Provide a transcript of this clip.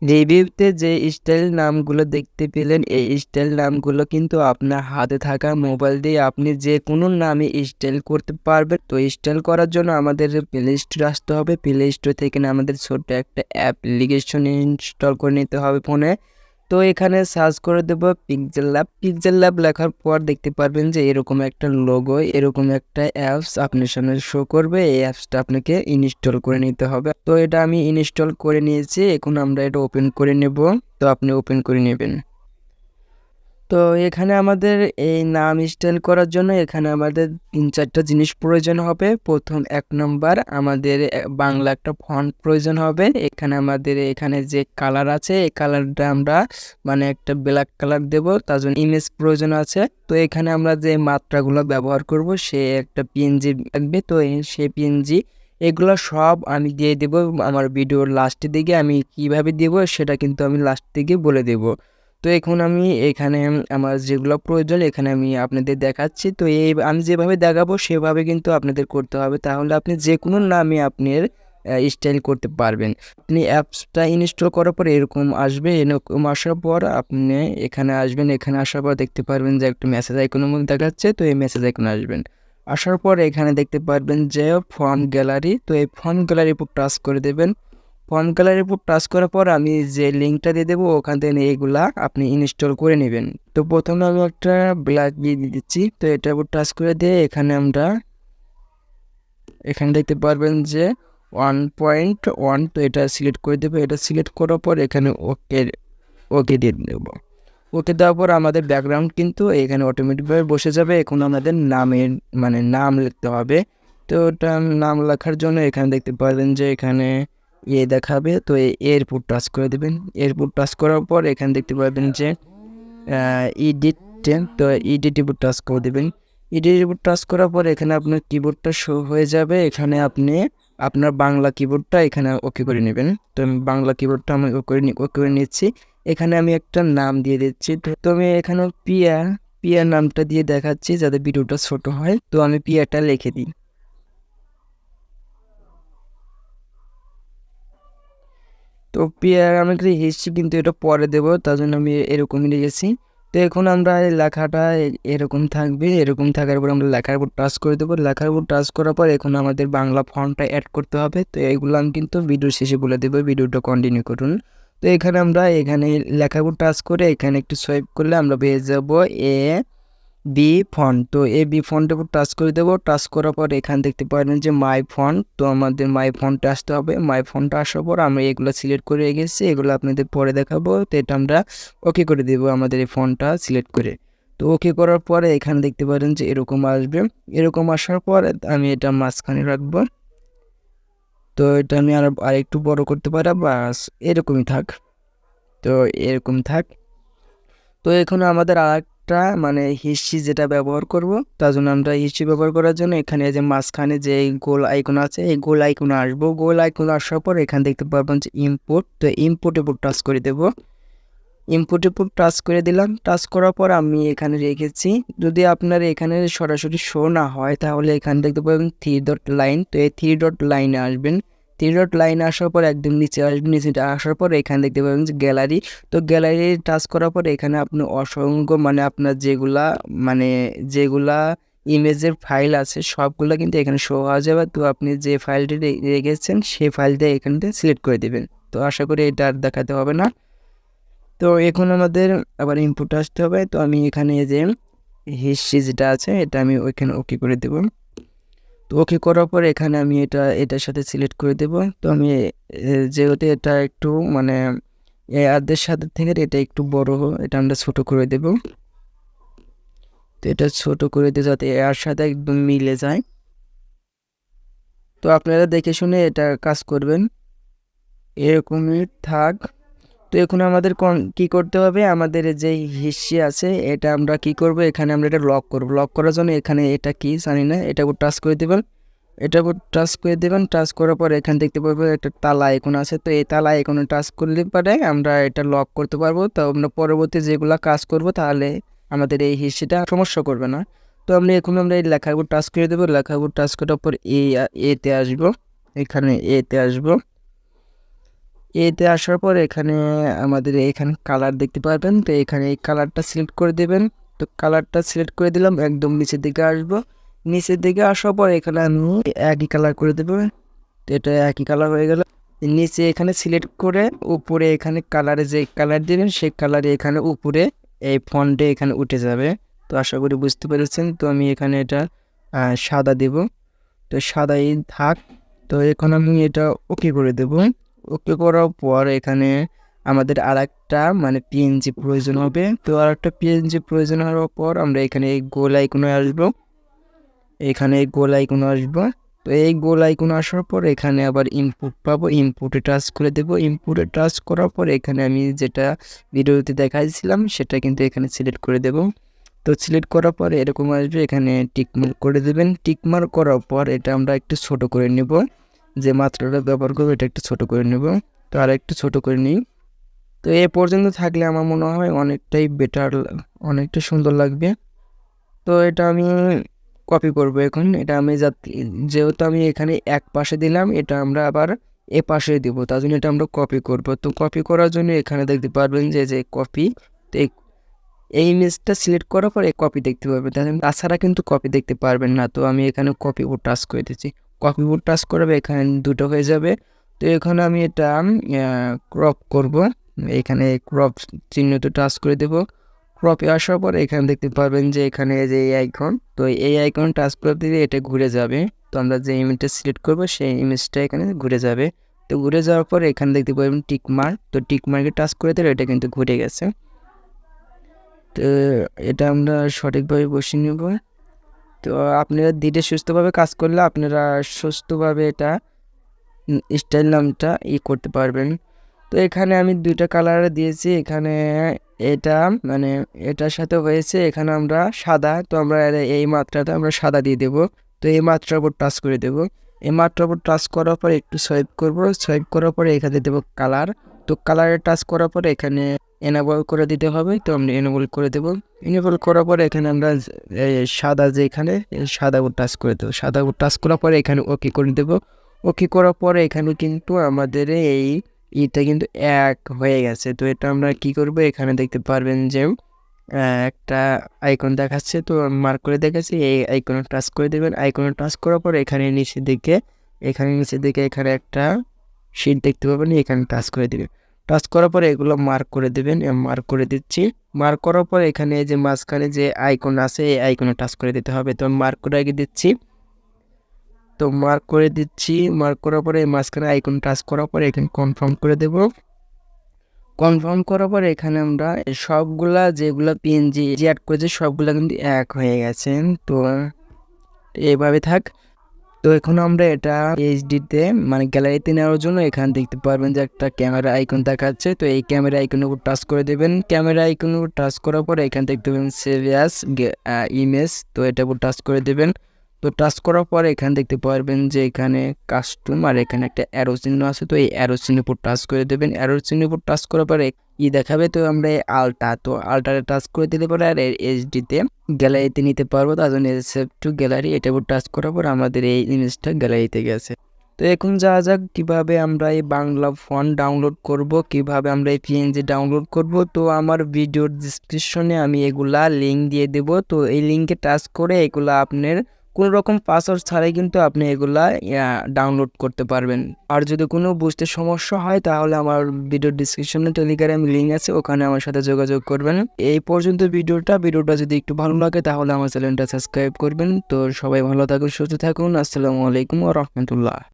রিভিউতে যে স্টাইল নামগুলো দেখতে পেলেন, এই স্টাইল নামগুলো কিন্তু আপনার হাতে থাকা মোবাইল দিয়ে আপনি যে কোনো নামে স্টাইল করতে পারবেন। তো স্টাইল করার জন্য আমাদের প্লে স্টোরে আসতে হবে। প্লে স্টোর থেকে আমাদের ছোট্ট একটা অ্যাপ্লিকেশন ইনস্টল করে নিতে হবে ফোনে। তো এখানে সার্চ করে দেব পিক্সেল ল্যাব। পিক্সেল ল্যাব লেখার পর দেখতে পারবেন যে এরকম একটা লোগো, এরকম একটা অ্যাপস আপনার সামনে শো করবে। এই অ্যাপসটা আপনাকে ইনস্টল করে নিতে হবে। তো এটা আমি ইনস্টল করে নিয়েছি, এখন আমরা এটা ওপেন করে নেব। তো আপনি ওপেন করে নেবেন। তো এখানে আমাদের এই নাম স্টাইল করার জন্য এখানে আমাদের 3-4টা জিনিস প্রয়োজন হবে। প্রথম 1 নম্বর আমাদের বাংলা একটা ফন্ট প্রয়োজন হবে। এখানে আমাদের এখানে যে কালার আছে এই কালারটা আমরা মানে একটা ব্ল্যাক কালার দেব, তার জন্য ইমেজ প্রয়োজন আছে। তো এখানে আমরা যে মাত্রাগুলো ব্যবহার করব সে একটা পিএনজি লাগবে। তো সেই পিএনজি এগুলো সব আমি দিয়ে দেব আমার ভিডিওর লাস্টের দিকে। আমি কিভাবে দেব সেটা কিন্তু আমি লাস্ট দিকে বলে দেব। তো এখন আমি এখানে আমার যেগুলো প্রয়োজন এখানে আমি আপনাদের দেখাচ্ছি। তো এই আমি যেভাবে দেখাবো সেভাবে কিন্তু আপনাদের করতে হবে, তাহলে আপনি যে কোনো নামে আপনার স্টাইল করতে পারবেন। আপনি অ্যাপসটা ইনস্টল করার পর এরকম আসবে। এরকম আসার পর আপনি এখানে আসবেন। এখানে আসার পর দেখতে পারবেন যে একটা মেসেজ আইকনের মধ্যে দেখাচ্ছে। তো এই মেসেজ আইকনে আসবেন। আসার পর এখানে দেখতে পারবেন যে ফন্ট গ্যালারি। তো এই ফন্ট গ্যালারির উপর টাচ করে দেবেন। ফন্ট গ্যালারির উপর টাচ করার পর আমি যে লিঙ্কটা দিয়ে দেবো ওখান থেকে এইগুলা আপনি ইনস্টল করে নেবেন। তো প্রথমে আমি একটা ব্ল্যাক দিয়ে দিচ্ছি। তো এটার উপর টাচ করে দিয়ে এখানে আমরা এখানে দেখতে পারবেন যে 1.1, তো এটা সিলেক্ট করে দেবো। এটা সিলেক্ট করার পর এখানে ওকে দিয়ে দেবো। ওকে দেওয়ার পর আমাদের ব্যাকগ্রাউন্ড কিন্তু এখানে অটোমেটিকভাবে বসে যাবে। এখন আমাদের নামের মানে নাম লিখতে হবে। তো ওটা নাম লেখার জন্য এখানে দেখতে পারবেন যে এখানে দেখাবে। তো এরপর টাচ করে দেবেন। এরপর টাচ করার পর এখানে দেখতে পারবেন যে এডিট, তো এডিটের উপর টাচ করে দেবেন। এডিটের উপর টাচ করার পর এখানে আপনার কিবোর্ডটা শো হয়ে যাবে। এখানে আপনি আপনার বাংলা কিবোর্ডটা এখানে ওকে করে নেবেন। তো আমি বাংলা কিবোর্ডটা আমি ওকে করে নিচ্ছি। এখানে আমি একটা নাম দিয়ে দিচ্ছি। তো আমি এখানে পিয়া নামটা দিয়ে দেখাচ্ছি যাতে ভিডিওটা ছোট হয়। তো আমি পিয়াটা লিখে দিই। তো পিয়ার আমি একটা হিস্ট্রি কিন্তু এটা পরে দেবো, তার জন্য আমি এরকমই লিখেছি। তো এখন আমরা এই লেখাটা এরকম থাকবে। এরকম থাকার পর আমরা লেখার উপর টাচ করে দেবো। লেখার উপর টাচ করার পর এখন আমাদের বাংলা ফন্টটা অ্যাড করতে হবে। তো এইগুলো আমি কিন্তু ভিডিও শেষে বলে দেবো, ভিডিওটা কন্টিনিউ করুন। তো এখানে আমরা এখানে লেখার উপর টাচ করে এখানে একটু সোয়াইপ করলে আমরা পেয়ে যাবো বি ফন্ট। তো এই বি ফন্টের উপর টাচ করে দেবো। টাচ করার পর এখানে দেখতে পারেন যে মাই ফন্ট। তো আমাদের মাই ফন্টে আসতে হবে। মাই ফন্টে আসার পর আমরা এগুলো সিলেক্ট করে রেখেছি, এগুলো আপনাদের পরে দেখাবো। তো এটা আমরা ওকে করে দেবো আমাদের এই ফন্টটা সিলেক্ট করে। তো ওকে করার পরে এখানে দেখতে পারেন যে এরকম আসবে। এরকম আসার পর আমি এটা মাঝখানে রাখবো। তো এটা আমি আর একটু বড় করতে পারি, বাস এরকমই থাক। তো এরকম থাক। তো এখন আমাদের আরেকটা মানে হিস্ট্রি যেটা ব্যবহার করব, তার জন্য আমরা হিস্ট্রি ব্যবহার করার জন্য এখানে যে মাঝখানে যে গোল আইকন আছে এই গোল আইকনে আসবো। গোল আইকনে আসার পর এখানে দেখতে পারবেন যে ইম্পোর্ট। তো ইম্পোর্টের উপর টাচ করে দেব। ইম্পোর্টের উপর টাচ করে দিলাম। টাচ করার পর আমি এখানে রেখেছি। যদি আপনার এখানে সরাসরি শো না হয় তাহলে এখানে দেখতে পাবেন 3 ডট লাইন। তো এই 3 ডট লাইনে আসবেন। 3 ডট লাইনে আসার পর একদম নিচে আসবেন। নিচে আসার পর এখানে দেখতে পাবেন যে গ্যালারি। তো গ্যালারি টাচ করার পর এখানে আপনি অসংখ্য মানে আপনার যেগুলা ইমেজের ফাইল আছে সবগুলো কিন্তু এখানে শো হওয়া যাবে। তো আপনি যে ফাইলটি রেখেছেন সেই ফাইলটা এখান থেকে সিলেক্ট করে দেবেন। তো আশা করি এটা আর দেখাতে হবে না। তো এখন আমাদের আবার ইনপুট আসতে হবে। তো আমি এখানে যে হিস্ট্রি যেটা আছে এটা আমি ওইখানে ওকে করে দেব। তো ওকে করার পর এখানে আমি এটার সাথে সিলেক্ট করে দেব। তো আমি যেহেতু এটা একটু মানে আদের সাথে থেকে এটা একটু বড়, এটা আমরা ছোট করে দেব। তো এটা ছোট করে দিয়ে যাতে এর সাথে একদম মিলে যায়। তো আপনারা দেখে শুনে এটা কাজ করবেন, এরকমই থাক। তো এখন আমাদের কি করতে হবে, আমাদের যে হিস্ট্রি আছে এটা আমরা কি করব, এখানে আমরা এটা লক করব। লক করার জন্য এখানে এটা কি জানি না, এটা উপর টাচ করে দেবেন। এটা উপর টাচ করে দেবেন। টাচ করার পর এখানে দেখতে পারবো একটা তালা আইকন আছে। তো এই তালা আইকনে টাচ করলে পরে আমরা এটা লক করতে পারবো। তো আমরা পরবর্তী যেগুলো কাজ করব তাহলে আমাদের এই হিস্ট্রিটা সমস্যা করবে না। তো আমরা এই লেখার উপর টাচ করে দেবো। লেখার উপর টাচ করার পর এতে আসবো, এখানে এতে আসবো। এতে আসার পর এখানে আমাদের এখানে কালার দেখতে পারবেন, তো এখানে এই কালারটা সিলেক্ট করে দেবেন। তো কালারটা সিলেক্ট করে দিলাম, একদম নিচের দিকে আসবো। নিচের দিকে আসার পর এখানে আমি একই কালার করে দেবো, তো এটা একই কালার হয়ে গেল। নিচে এখানে সিলেক্ট করে উপরে এখানে কালারে যে কালার দেবেন সেই কালারে এখানে উপরে এই ফন্টে এখানে উঠে যাবে। তো আশা করি বুঝতে পেরেছেন। তো আমি এখানে এটা সাদা দেব, তো সাদাই থাক। তো এখন আমি এটা ওকে করে দেব। ওকে করার পর এখানে আমাদের আরেকটা মানে পিএনজি প্রয়োজন হবে। তো আরেকটা পিএনজি প্রয়োজন হওয়ার পর আমরা এখানে এই গোল আইকনে আসবো, এখানে এই গোল আইকনে আসবো। তো এই গোল আইকনে আসার পর এখানে আবার ইনপুট পাবো, ইনপুটে টাচ করে দেব। ইনপুটে টাচ করার পর এখানে আমি যেটা ভিডিওতে দেখাইছিলাম সেটা কিন্তু এখানে সিলেক্ট করে দেব। তো সিলেক্ট করার পর এরকম আসবে, এখানে টিকমার্ক করে দেবেন। টিকমার্ক করার পর এটা আমরা একটু ছোট করে নেব, যে মাত্রাটা ব্যবহার করবো এটা একটু ছোট করে নেব। তো আর একটু ছোট করে নিই। তো এ পর্যন্ত থাকলে আমার মনে হয় অনেকটাই বেটার, অনেকটা সুন্দর লাগবে। তো এটা আমি কপি করব এখন। এটা আমি যেহেতু আমি এখানে এক পাশে দিলাম, এটা আমরা আবার এ পাশে দিব, তার জন্য এটা আমরা কপি করব। তো কপি করার জন্য এখানে দেখতে পারবেন যে কপি, তো এই ইমেজটা সিলেক্ট করার পর এই কপি দেখতে পারবেন, তাছাড়া কিন্তু কপি দেখতে পারবেন না। তো আমি এখানে কপি বোর্ড টাচ করে দিচ্ছি, কপি বোর্ড টাচ করবে, এখানে দুটো হয়ে যাবে। তো এখানে আমি এটা ক্রপ করব, এখানে ক্রপ চিহ্নতে টাচ করে দেব। ক্রপে আসার পর এখানে দেখতে পারবেন যে এখানে যে এই আইকন, তো এই আইকন টাচ করে দিলে এটা ঘুরে যাবে। তো আমরা যে ইমেজটা সিলেক্ট করবো সেই ইমেজটা এখানে ঘুরে যাবে। তো ঘুরে যাওয়ার পর এখানে দেখতে পারবেন টিক মার্ক, তো টিক মার্কে টাচ করে দিলে এটা কিন্তু ঘুরে গেছে। তো এটা আমরা সঠিকভাবে বসিয়ে নেব। তো আপনারা ধীরে সুস্থভাবে কাজ করলে আপনারা সুস্থভাবে এটা স্টাইল নামটা করতে পারবেন। তো এখানে আমি দুইটা কালার দিয়েছি, এখানে এটা মানে এটার সাথে হয়েছে এখানে আমরা সাদা, তো আমরা এই মাত্রাটা আমরা সাদা দিয়ে দেব। তো এই মাত্রার উপর টাচ করে দেব। এই মাত্রার উপর টাচ করার পর একটু সোয়াইপ করব, সোয়াইপ করার পরে এখানে দেব কালার। তো কালারে টাচ করার পরে এখানে এনেবল করে দিতে হবে, তো আমরা এনেবল করে দেব। এনেবল করার পরে এখানে আমরা সাদা যে এখানে সাদা উপর টাচ করে দেবো, সাদা উপর টাচ করার পরে এখানে ওকে করে দেব। ওকে করার পরে এখানে কিন্তু আমাদের এই এটা কিন্তু এক হয়ে গেছে। তো এটা আমরা কি করব, এখানে দেখতে পারবেন যে একটা আইকন দেখাচ্ছে, তো মার্ক করে দেখাচ্ছি, এই আইকনে টাচ করে দেবেন। আইকনে টাচ করার পর এখানে নিচের দিকে এখানে একটা শিট দেখতে পাবেন, এখানে টাচ করে দেবেন। টাচ করার পরে এগুলো মার্ক করে দেবেন, মার্ক করে দিচ্ছি। মার্ক করার পর এখানে যে মাঝখানে যে আইকন আছে এই আইকনে টাচ করে দিতে হবে। তো মার্ক করে আগে দিচ্ছি, তো মার্ক করে দিচ্ছি। মার্ক করার পরে মাঝখানে আইকন টাচ করার পরে এখানে কনফার্ম করে দেব। কনফার্ম করার পরে এখানে আমরা সবগুলা যেগুলা পিএনজি অ্যাড করেছি সবগুলা কিন্তু এক হয়ে গেছে। তো এইভাবে থাক। তো এখন আমরা এটা এইচডিতে মানে গ্যালারিতে নেওয়ার জন্য এখানে দেখতে পারবেন যে একটা ক্যামেরা আইকন দেখাচ্ছে, তো এই ক্যামেরা আইকনের উপর টাচ করে দেবেন। ক্যামেরা আইকনের উপর টাচ করার পরে এখানে দেখতে পাবেন সেভ অ্যাজ ইমেজ, তো এটার উপর টাচ করে দেবেন। তো টাচ করার পরে এখানে দেখতে পারবেন যে এখানে কাস্টম আর এখানে একটা অ্যারো চিহ্ন আছে, তো এই অ্যারো চিহ্নের উপর টাচ করে দেবেন। অ্যারো চিহ্নের উপর টাচ করার পরে দেখাবে, তো আমরা এই আলটা, তো আলটারে টাচ করে দিলে পরে আর এইচডিতে গ্যালারিতে নিতে পারবো, তার জন্য সেভ টু গ্যালারি এটার উপর টাচ করার পর আমাদের এই ইমেজটা গ্যালারিতে গেছে। তো এখন যাওয়া যাক কিভাবে আমরা এই বাংলা ফন্ট ডাউনলোড করব, কিভাবে আমরা এই পিএনজি ডাউনলোড করব। তো আমার ভিডিওর ডিসক্রিপশনে আমি এগুলা লিঙ্ক দিয়ে দেব, তো এই লিঙ্কে টাচ করে এগুলা আপনার কোনো রকম পাসওয়ার্ড ছাড়াই কিন্তু আপনি এগুলা ডাউনলোড করতে পারবেন। আর যদি কোনো বুঝতে সমস্যা হয় তাহলে আমার ভিডিওর ডিসক্রিপশনে টেলিগ্রাম লিঙ্ক আছে, ওখানে আমার সাথে যোগাযোগ করবেন। এই পর্যন্ত ভিডিওটা যদি একটু ভালো লাগে তাহলে আমার চ্যানেলটা সাবস্ক্রাইব করবেন। তো সবাই ভালো থাকুন, সুস্থ থাকুন। আসসালামু আলাইকুম ওয়া রাহমাতুল্লাহ।